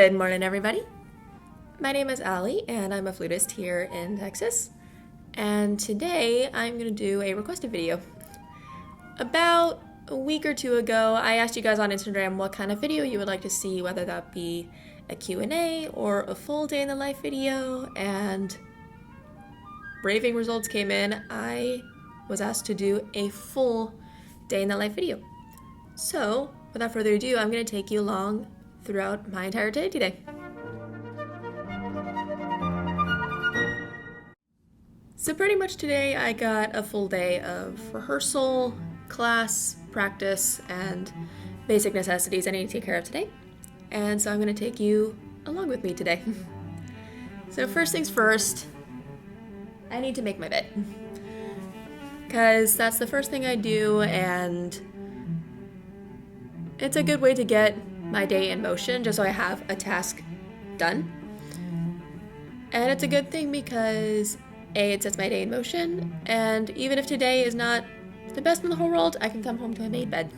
Good morning, everybody. My name is Allie, and I'm a flutist here in Texas. And today I'm going to do a requested video. About a week or two ago, I asked you guys on Instagram what kind of video you would like to see, whether that be a Q&A or a full day in the life video, and raving results came in. I was asked to do a full day in the life video. So, without further ado, I'm going to take you along throughout my entire day today. So pretty much today I got a full day of rehearsal, class, practice, and basic necessities I need to take care of today. And so I'm going to take you along with me today. So first things first, I need to make my bed. Because that's the first thing I do, and it's a good way to get my day in motion, just so I have a task done. And it's a good thing because A, it sets my day in motion, and even if today is not the best in the whole world, I can come home to a made bed.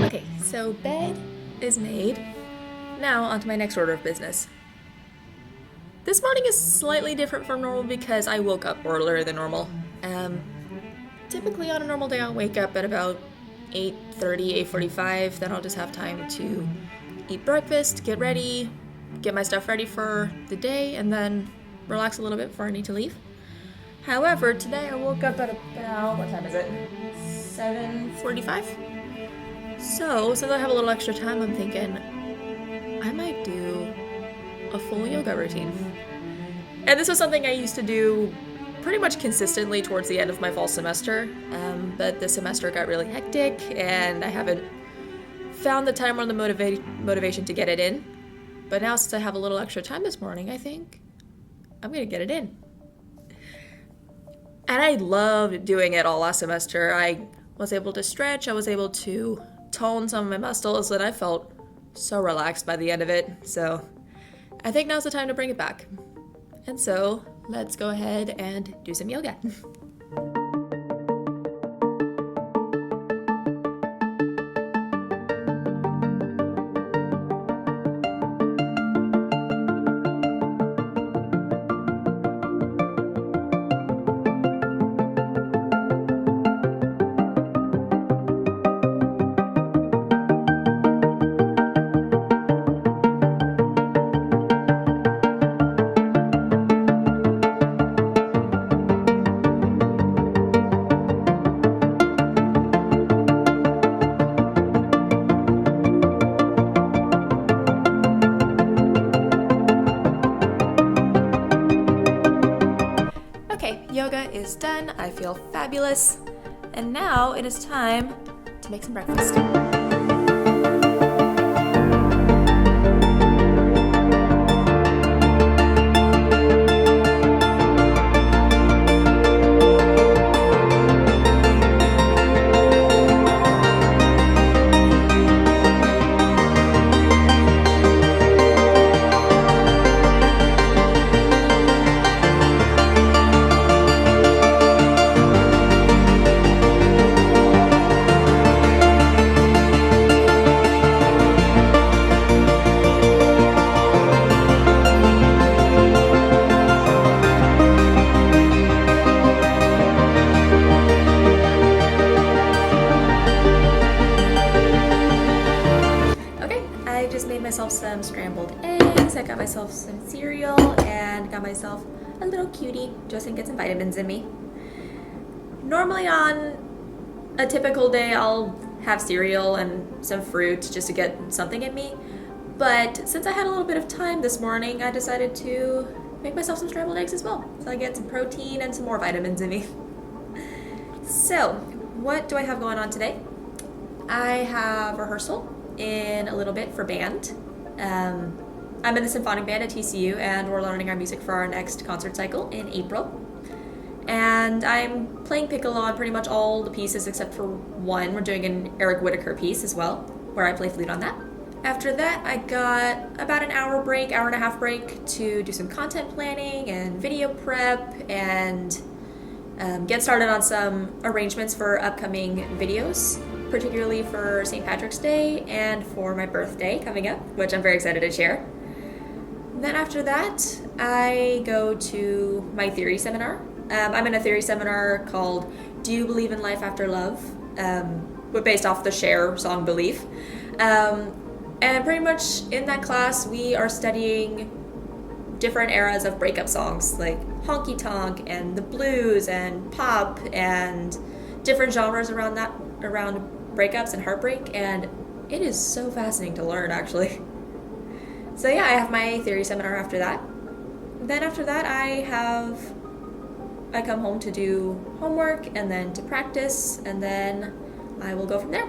Okay, so bed is made. Now on to my next order of business. This morning is slightly different from normal because I woke up earlier than normal. Typically on a normal day I'll wake up at about 8:30, 8:45, then I'll just have time to eat breakfast, get ready, get my stuff ready for the day, and then relax a little bit before I need to leave. However, today I woke up at about, what time is it? 7:45? So, since I have a little extra time, I'm thinking I might do a full yoga routine. And this was something I used to do pretty much consistently towards the end of my fall semester, but this semester got really hectic and I haven't found the time or the motivation to get it in. But now, since I have a little extra time this morning, I think I'm gonna get it in. And I loved doing it all last semester. I was able to stretch, I was able to tone some of my muscles, and I felt so relaxed by the end of it. So I think now's the time to bring it back. And so let's go ahead and do some yoga. Yoga is done, I feel fabulous, and now it is time to make some breakfast. Myself some scrambled eggs, I got myself some cereal, and got myself a little cutie just to get some vitamins in me. Normally on a typical day I'll have cereal and some fruit just to get something in me, but since I had a little bit of time this morning, I decided to make myself some scrambled eggs as well, so I get some protein and some more vitamins in me. So, what do I have going on today? I have rehearsal in a little bit for band. I'm in the symphonic band at TCU, and we're learning our music for our next concert cycle in April. And I'm playing piccolo on pretty much all the pieces except for one. We're doing an Eric Whitacre piece as well, where I play flute on that. After that, I got about an hour break, hour and a half break to do some content planning and video prep and get started on some arrangements for upcoming videos, particularly for St. Patrick's Day and for my birthday coming up, which I'm very excited to share. Then after that, I go to my theory seminar. I'm in a theory seminar called Do You Believe in Life After Love? Based off the Cher song Believe. And pretty much in that class, we are studying different eras of breakup songs, like honky tonk and the blues and pop and different genres around breakups and heartbreak. And it is so fascinating to learn, actually. So yeah, I have my theory seminar after that. Then after that, I come home to do homework and then to practice, and then I will go from there.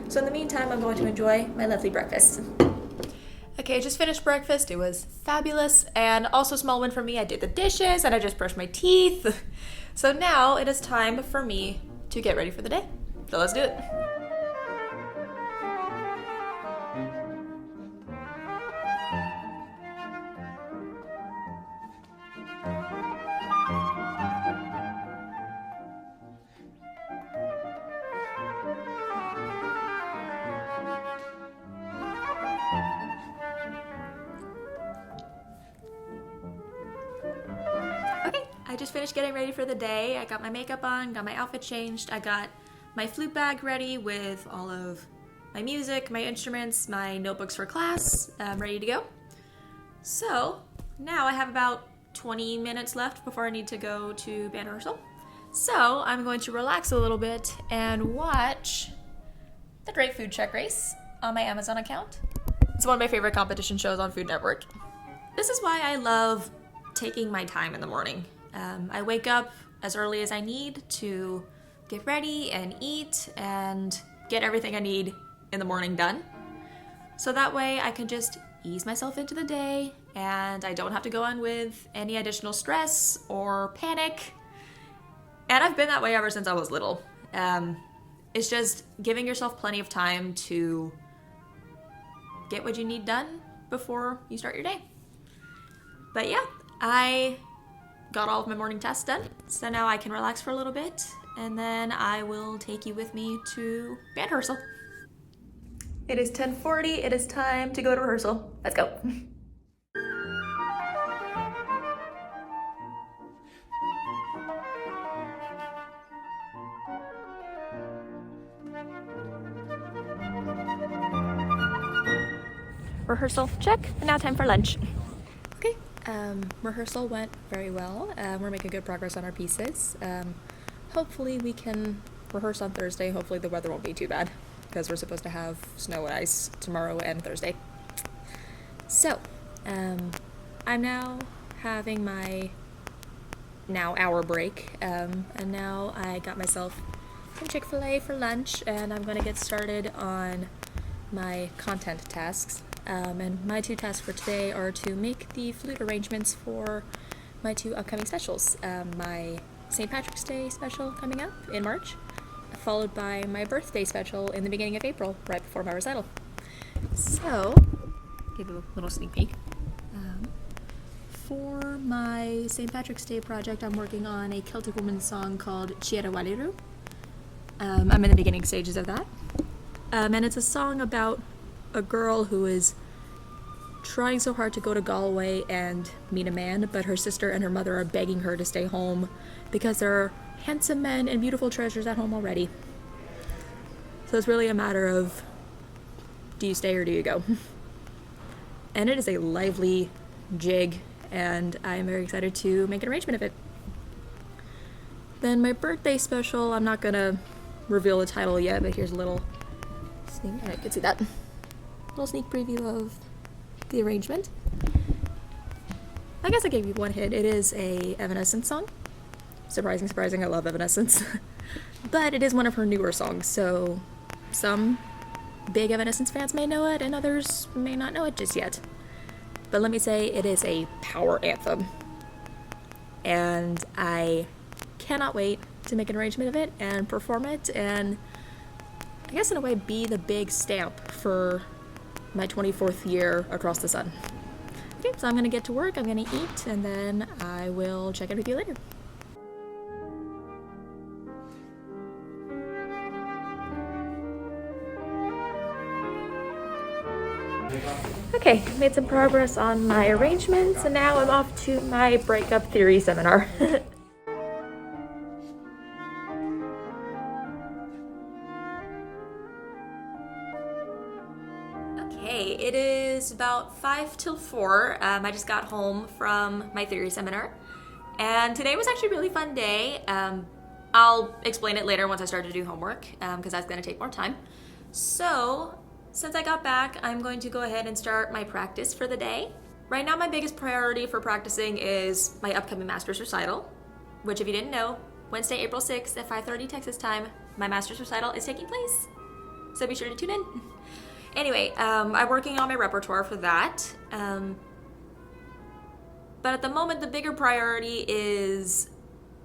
So in the meantime, I'm going to enjoy my lovely breakfast. Okay, I just finished breakfast. It was fabulous, and also a small win for me. I did the dishes and I just brushed my teeth. So now it is time for me to get ready for the day. So let's do it. I just finished getting ready for the day. I got my makeup on, got my outfit changed. I got my flute bag ready with all of my music, my instruments, my notebooks for class, ready to go. So now I have about 20 minutes left before I need to go to band rehearsal. So I'm going to relax a little bit and watch the Great Food Truck Race on my Amazon account. It's one of my favorite competition shows on Food Network. This is why I love taking my time in the morning. I wake up as early as I need to get ready and eat and get everything I need in the morning done. So that way I can just ease myself into the day and I don't have to go on with any additional stress or panic. And I've been that way ever since I was little. It's just giving yourself plenty of time to get what you need done before you start your day. But yeah, I got all of my morning tasks done, so now I can relax for a little bit, and then I will take you with me to band rehearsal. It is 10:40, it is time to go to rehearsal. Let's go. Rehearsal check, and now time for lunch. Okay, rehearsal went very well. We're making good progress on our pieces. Hopefully we can rehearse on Thursday. Hopefully the weather won't be too bad because we're supposed to have snow and ice tomorrow and Thursday. So, I'm now having my hour break, and now I got myself some Chick-fil-A for lunch, and I'm going to get started on my content tasks. And my two tasks for today are to make the flute arrangements for my two upcoming specials. My St. Patrick's Day special coming up in March, followed by my birthday special in the beginning of April, right before my recital. So, give you a little sneak peek. For my St. Patrick's Day project, I'm working on a Celtic woman song called Chiara Waliru. I'm in the beginning stages of that. And it's a song about a girl who is trying so hard to go to Galway and meet a man, but her sister and her mother are begging her to stay home because there are handsome men and beautiful treasures at home already. So it's really a matter of, do you stay or do you go? And it is a lively jig, and I am very excited to make an arrangement of it. Then my birthday special, I'm not gonna reveal the title yet, but here's a little sneak, I can see that. Little sneak preview of the arrangement. I guess I gave you one hint. It is a Evanescence song. Surprising, I love Evanescence. But it is one of her newer songs, so some big Evanescence fans may know it and others may not know it just yet. But let me say, it is a power anthem. And I cannot wait to make an arrangement of it and perform it and I guess in a way be the big stamp for my 24th year across the sun. Okay, so I'm gonna get to work, I'm gonna eat, and then I will check in with you later. Okay, made some progress on my arrangements, and now I'm off to my breakup theory seminar. Okay, it is about 5 till 4. I just got home from my theory seminar, and today was actually a really fun day. I'll explain it later once I start to do homework, because that's going to take more time. So, since I got back, I'm going to go ahead and start my practice for the day. Right now, my biggest priority for practicing is my upcoming master's recital, which, if you didn't know, Wednesday, April 6th at 5:30 Texas time, my master's recital is taking place. So be sure to tune in. Anyway, I'm working on my repertoire for that. But at the moment, the bigger priority is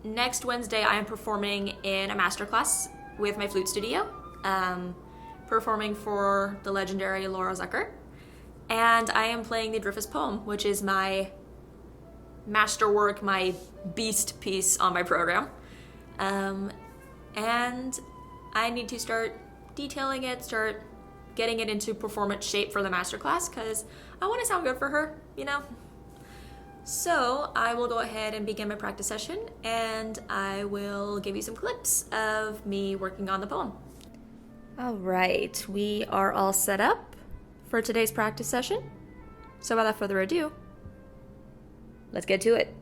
next Wednesday, I am performing in a masterclass with my flute studio, performing for the legendary Laura Zucker. And I am playing the Dreyfus poem, which is my masterwork, my beast piece on my program. And I need to start detailing it, start getting it into performance shape for the masterclass, because I want to sound good for her, you know? So I will go ahead and begin my practice session, and I will give you some clips of me working on the poem. All right, we are all set up for today's practice session. So without further ado, let's get to it.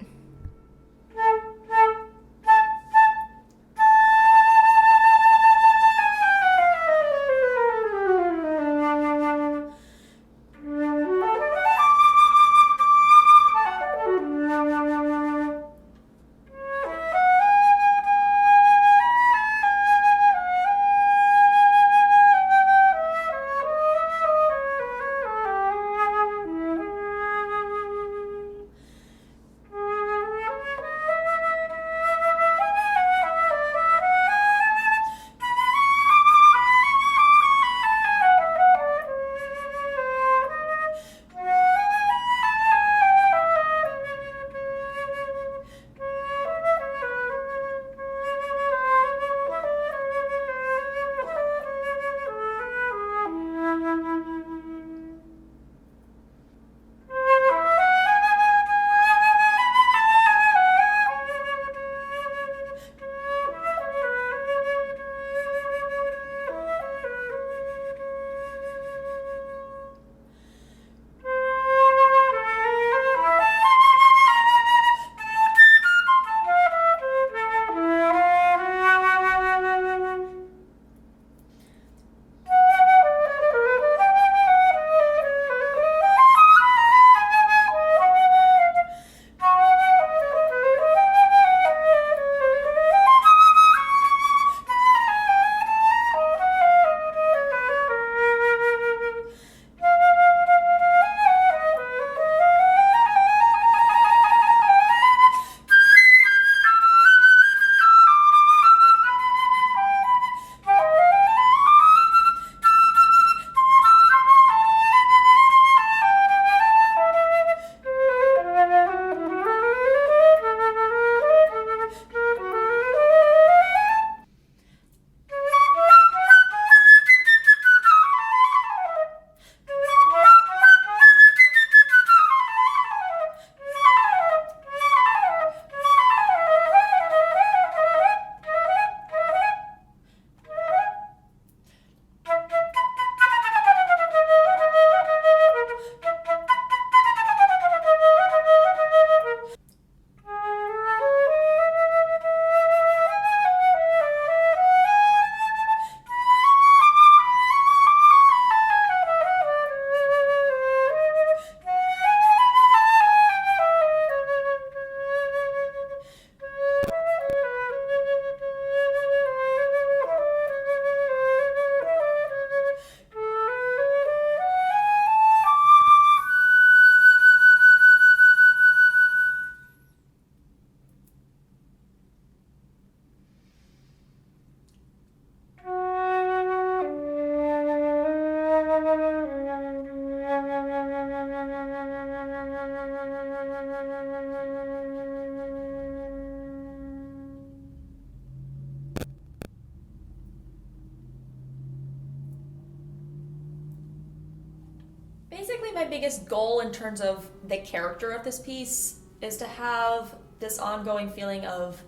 biggest goal in terms of the character of this piece is to have this ongoing feeling of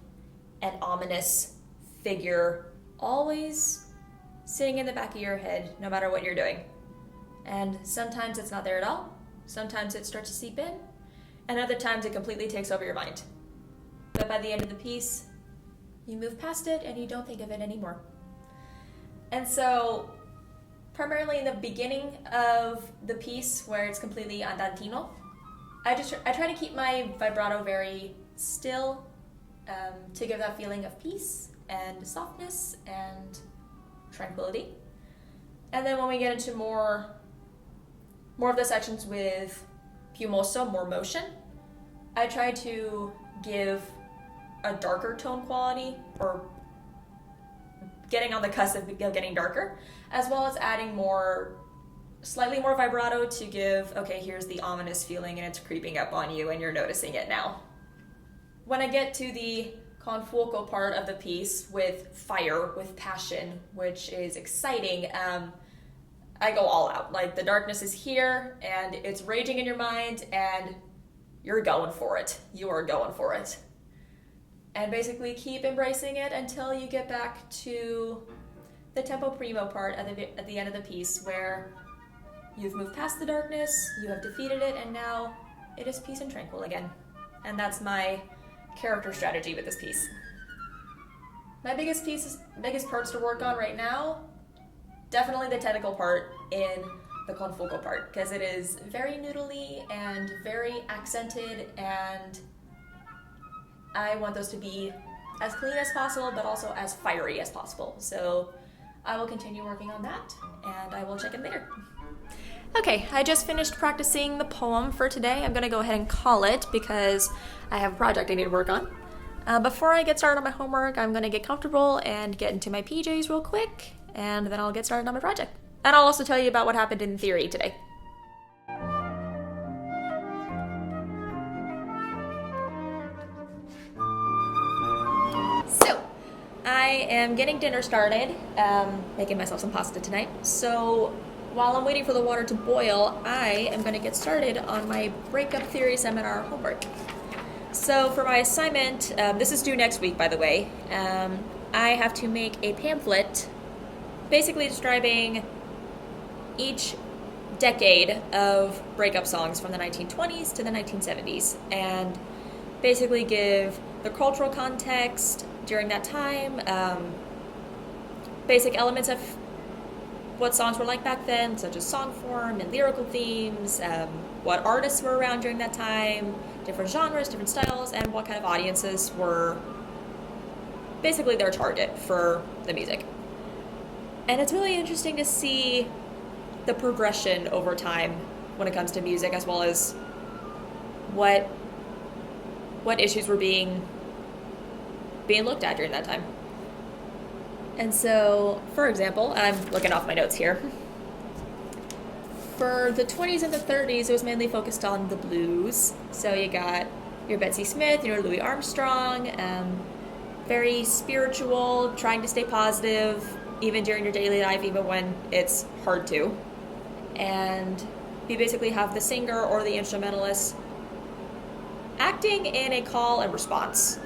an ominous figure always sitting in the back of your head, no matter what you're doing. And sometimes it's not there at all. Sometimes it starts to seep in. And other times it completely takes over your mind. But by the end of the piece, you move past it and you don't think of it anymore. And so, primarily in the beginning of the piece, where it's completely andantino, I try to keep my vibrato very still, to give that feeling of peace and softness and tranquility. And then when we get into more of the sections with più mosso, more motion, I try to give a darker tone quality, or getting on the cusp of getting darker, as well as adding slightly more vibrato to give, okay, here's the ominous feeling and it's creeping up on you and you're noticing it now. When I get to the con fuoco part of the piece with fire, with passion, which is exciting, I go all out. Like, the darkness is here and it's raging in your mind and you're going for it. You are going for it. And basically keep embracing it until you get back to the tempo primo part at the end of the piece, where you've moved past the darkness, you have defeated it, and now it is peace and tranquil again. And that's my character strategy with this piece. My biggest parts to work on right now, definitely the technical part in the con fuoco part, because it is very noodly and very accented, and I want those to be as clean as possible, but also as fiery as possible. So I will continue working on that, and I will check in later. Okay, I just finished practicing the poem for today. I'm going to go ahead and call it because I have a project I need to work on. Before I get started on my homework, I'm going to get comfortable and get into my PJs real quick, and then I'll get started on my project. And I'll also tell you about what happened in theory today. So, I am getting dinner started, making myself some pasta tonight. So, while I'm waiting for the water to boil, I am going to get started on my breakup theory seminar homework. So for my assignment, this is due next week, by the way, I have to make a pamphlet basically describing each decade of breakup songs from the 1920s to the 1970s, and basically give the cultural context during that time, basic elements of what songs were like back then, such as song form and lyrical themes, what artists were around during that time, different genres, different styles, and what kind of audiences were basically their target for the music. And it's really interesting to see the progression over time when it comes to music, as well as what issues were being looked at during that time. And so, for example, I'm looking off my notes here. For the 20s and the 30s, it was mainly focused on the blues. So you got your Betsy Smith, your Louis Armstrong, very spiritual, trying to stay positive, even during your daily life, even when it's hard to. And you basically have the singer or the instrumentalist acting in a call and response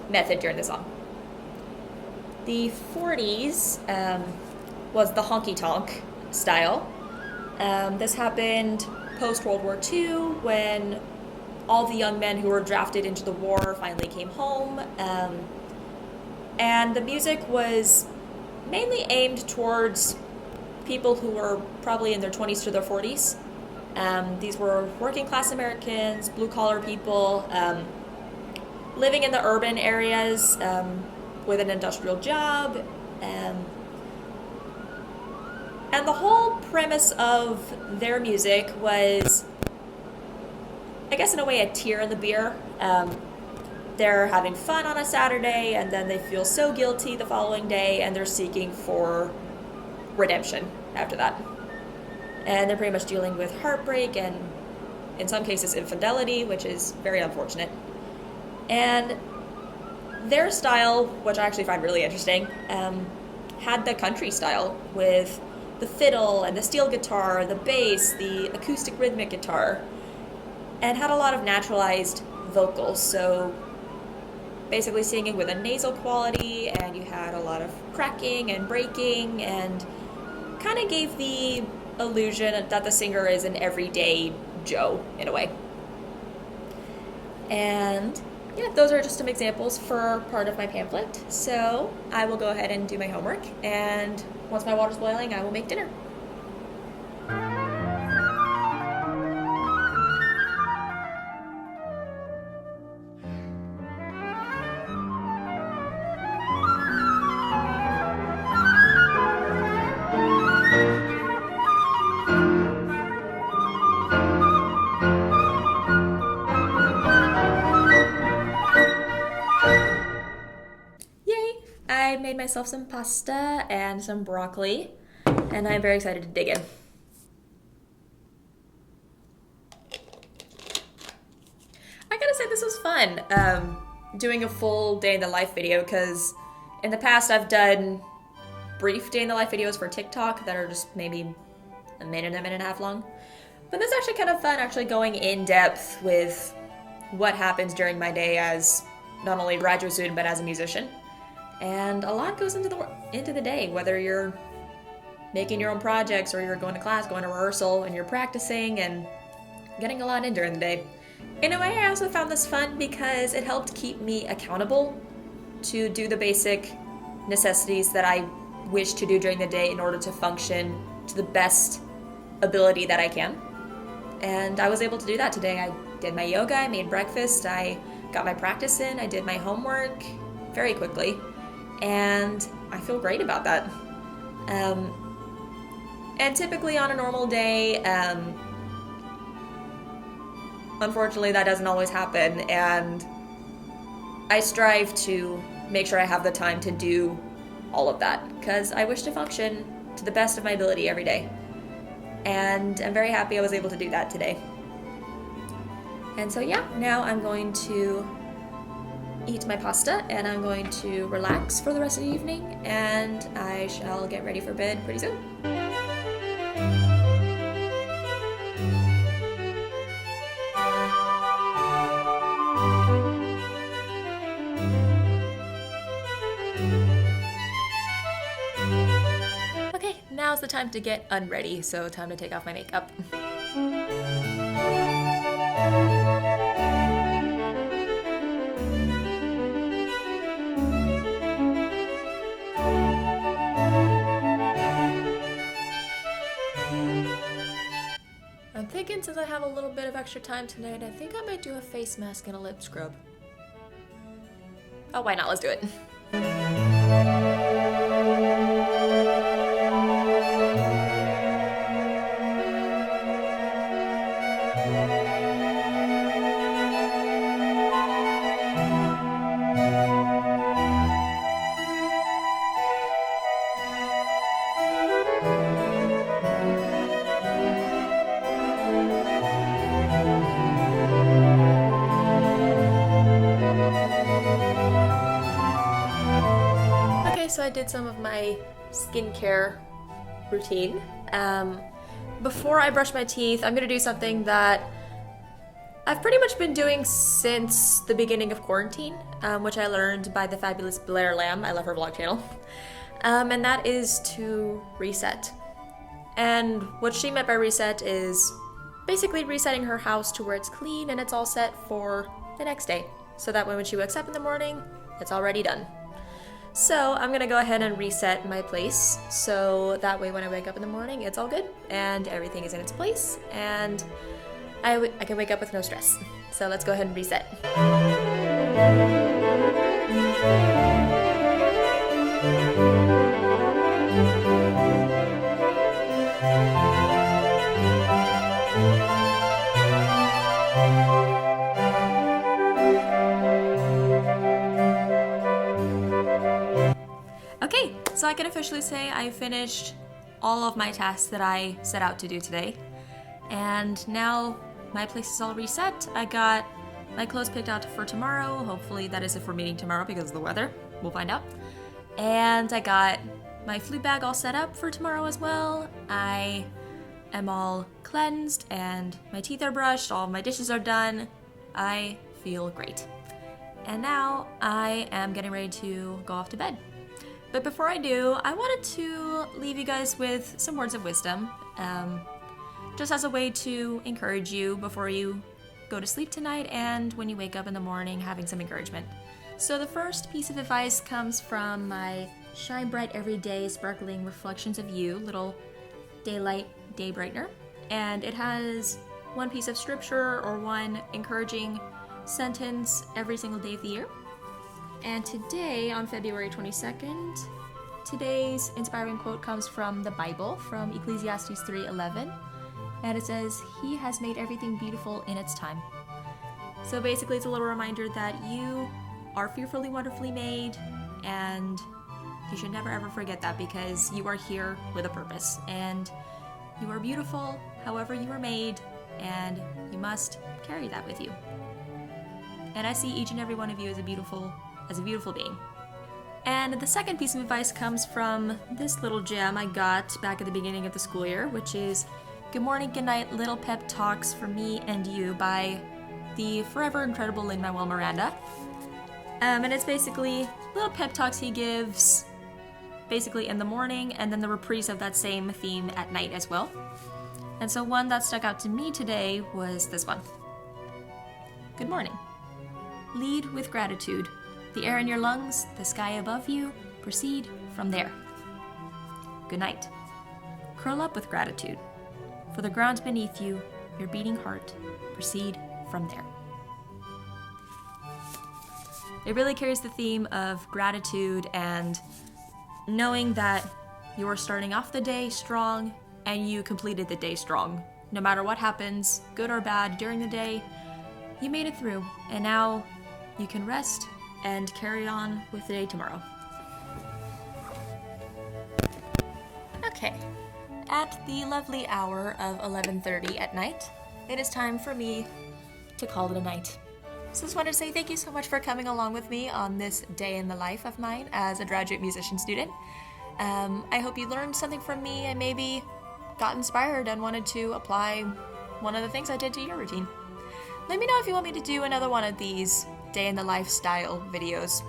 method during the song. The 40s was the honky-tonk style. This happened post-World War II, when all the young men who were drafted into the war finally came home. And the music was mainly aimed towards people who were probably in their 20s to their 40s. These were working-class Americans, blue-collar people, living in the urban areas, with an industrial job, and the whole premise of their music was, I guess in a way, a tear in the beer. They're having fun on a Saturday, and then they feel so guilty the following day, and they're seeking for redemption after that. And they're pretty much dealing with heartbreak and, in some cases, infidelity, which is very unfortunate. And their style, which I actually find really interesting, had the country style with the fiddle and the steel guitar, the bass, the acoustic rhythmic guitar, and had a lot of naturalized vocals. So basically singing with a nasal quality, and you had a lot of cracking and breaking, and kind of gave the illusion that the singer is an everyday Joe in a way. And yeah, those are just some examples for part of my pamphlet. So I will go ahead and do my homework, and once my water's boiling, I will make dinner. Yay! I made myself some pasta and some broccoli, and I'm very excited to dig in. I gotta say, this was fun, doing a full day in the life video, because in the past I've done brief day in the life videos for TikTok that are just maybe a minute and a half long. But this is actually kind of fun, actually going in depth with what happens during my day as not only a graduate student but as a musician. And a lot goes into the day, whether you're making your own projects or you're going to class, going to rehearsal, and you're practicing and getting a lot in during the day. In a way, I also found this fun because it helped keep me accountable to do the basic necessities that I wish to do during the day in order to function to the best ability that I can. And I was able to do that today. I did my yoga, I made breakfast, I got my practice in, I did my homework very quickly, and I feel great about that. And typically on a normal day, unfortunately that doesn't always happen, and I strive to make sure I have the time to do all of that, because I wish to function to the best of my ability every day. And I'm very happy I was able to do that today. And so yeah, now I'm going to eat my pasta, and I'm going to relax for the rest of the evening, and I shall get ready for bed pretty soon. Okay, now's the time to get unready, so time to take off my makeup. I'm thinking, since I have a little bit of extra time tonight, I think I might do a face mask and a lip scrub. Oh, why not? Let's do it. So I did some of my skincare routine. Before I brush my teeth, I'm gonna do something that I've pretty much been doing since the beginning of quarantine, which I learned by the fabulous Blair Lamb. I love her vlog channel. And that is to reset. And what she meant by reset is basically resetting her house to where it's clean and it's all set for the next day. So that way when she wakes up in the morning, it's already done. So I'm gonna go ahead and reset my place, so that way when I wake up in the morning, it's all good and everything is in its place, and I can wake up with no stress. So let's go ahead and reset. Okay, so I can officially say I finished all of my tasks that I set out to do today. And now my place is all reset. I got my clothes picked out for tomorrow. Hopefully that is if we're meeting tomorrow because of the weather. We'll find out. And I got my flute bag all set up for tomorrow as well. I am all cleansed and my teeth are brushed, all of my dishes are done. I feel great. And now I am getting ready to go off to bed. But before I do, I wanted to leave you guys with some words of wisdom, just as a way to encourage you before you go to sleep tonight and when you wake up in the morning, having some encouragement. So the first piece of advice comes from my Shine Bright Everyday Sparkling Reflections of You little daylight day brightener, and it has one piece of scripture or one encouraging sentence every single day of the year. And today, on February 22nd, today's inspiring quote comes from the Bible, from Ecclesiastes 3:11, and it says, "He has made everything beautiful in its time." So basically, it's a little reminder that you are fearfully, wonderfully made, and you should never ever forget that, because you are here with a purpose, and you are beautiful however you were made, and you must carry that with you. And I see each and every one of you as a beautiful being. And the second piece of advice comes from this little gem I got back at the beginning of the school year, which is Good Morning, Good Night, Little Pep Talks for Me and You by the forever incredible Lin-Manuel Miranda. And it's basically little pep talks he gives basically in the morning, and then the reprise of that same theme at night as well. And so one that stuck out to me today was this one. Good morning. Lead with gratitude. The air in your lungs, the sky above you, proceed from there. Good night. Curl up with gratitude. For the ground beneath you, your beating heart, proceed from there. It really carries the theme of gratitude and knowing that you are starting off the day strong and you completed the day strong. No matter what happens, good or bad, during the day, you made it through, and now you can rest and carry on with the day tomorrow. Okay, at the lovely hour of 11:30 at night, it is time for me to call it a night. So I just wanted to say thank you so much for coming along with me on this day in the life of mine as a graduate musician student. I hope you learned something from me and maybe got inspired and wanted to apply one of the things I did to your routine. Let me know if you want me to do another one of these day in the life style videos.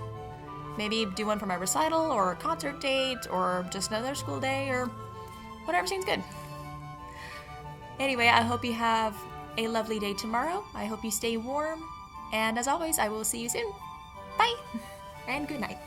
Maybe do one for my recital or a concert date or just another school day or whatever seems good. Anyway, I hope you have a lovely day tomorrow. I hope you stay warm. And as always, I will see you soon. Bye! And good night.